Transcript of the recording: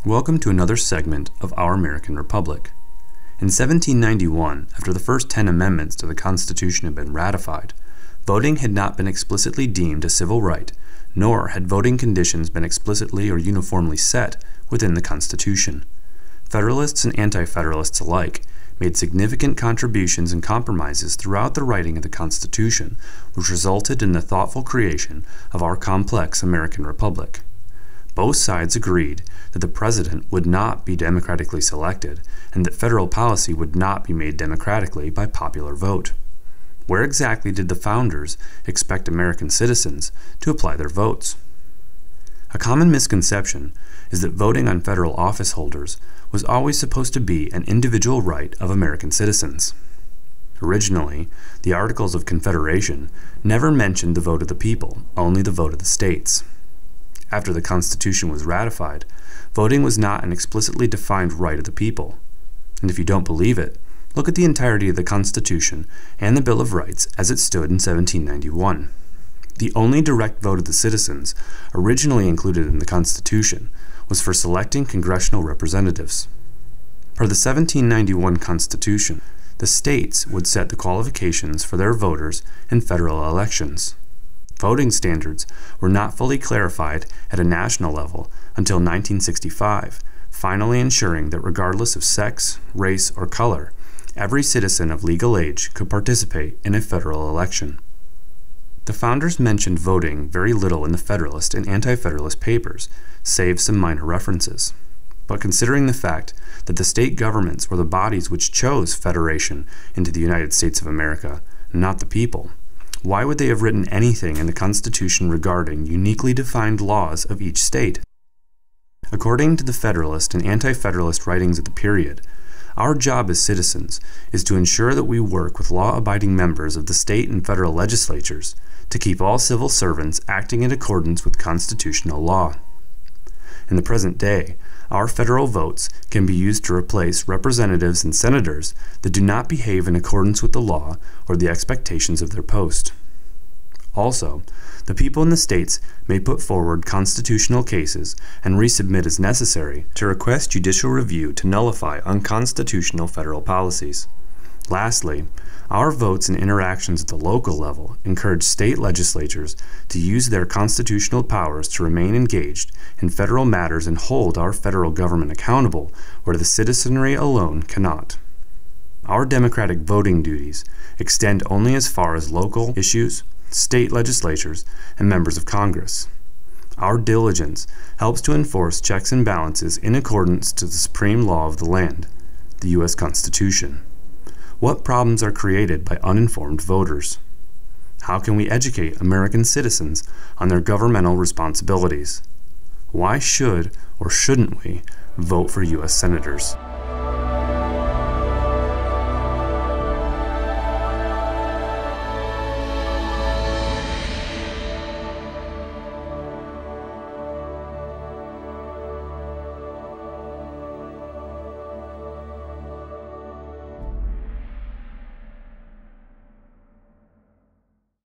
Welcome to another segment of Our American Republic. In 1791, after the first 10 amendments to the Constitution had been ratified, voting had not been explicitly deemed a civil right, nor had voting conditions been explicitly or uniformly set within the Constitution. Federalists and Anti-Federalists alike made significant contributions and compromises throughout the writing of the Constitution, which resulted in the thoughtful creation of our complex American Republic. Both sides agreed that the president would not be democratically selected and that federal policy would not be made democratically by popular vote. Where exactly did the founders expect American citizens to apply their votes? A common misconception is that voting on federal office holders was always supposed to be an individual right of American citizens. Originally, the Articles of Confederation never mentioned the vote of the people, only the vote of the states. After the Constitution was ratified, voting was not an explicitly defined right of the people. And if you don't believe it, look at the entirety of the Constitution and the Bill of Rights as it stood in 1791. The only direct vote of the citizens originally included in the Constitution was for selecting congressional representatives. Per the 1791 Constitution, the states would set the qualifications for their voters in federal elections. Voting standards were not fully clarified at a national level until 1965, finally ensuring that regardless of sex, race, or color, every citizen of legal age could participate in a federal election. The founders mentioned voting very little in the Federalist and Anti-Federalist papers, save some minor references. But considering the fact that the state governments were the bodies which chose federation into the United States of America, not the people, why would they have written anything in the Constitution regarding uniquely defined laws of each state? According to the Federalist and Anti-Federalist writings of the period, our job as citizens is to ensure that we work with law-abiding members of the state and federal legislatures to keep all civil servants acting in accordance with constitutional law. In the present day, our federal votes can be used to replace representatives and senators that do not behave in accordance with the law or the expectations of their post. Also, the people in the states may put forward constitutional cases and resubmit as necessary to request judicial review to nullify unconstitutional federal policies. Lastly, our votes and interactions at the local level encourage state legislatures to use their constitutional powers to remain engaged in federal matters and hold our federal government accountable where the citizenry alone cannot. Our democratic voting duties extend only as far as local issues, state legislatures, and members of Congress. Our diligence helps to enforce checks and balances in accordance to the supreme law of the land, the U.S. Constitution. What problems are created by uninformed voters? How can we educate American citizens on their governmental responsibilities? Why should or shouldn't we vote for U.S. senators?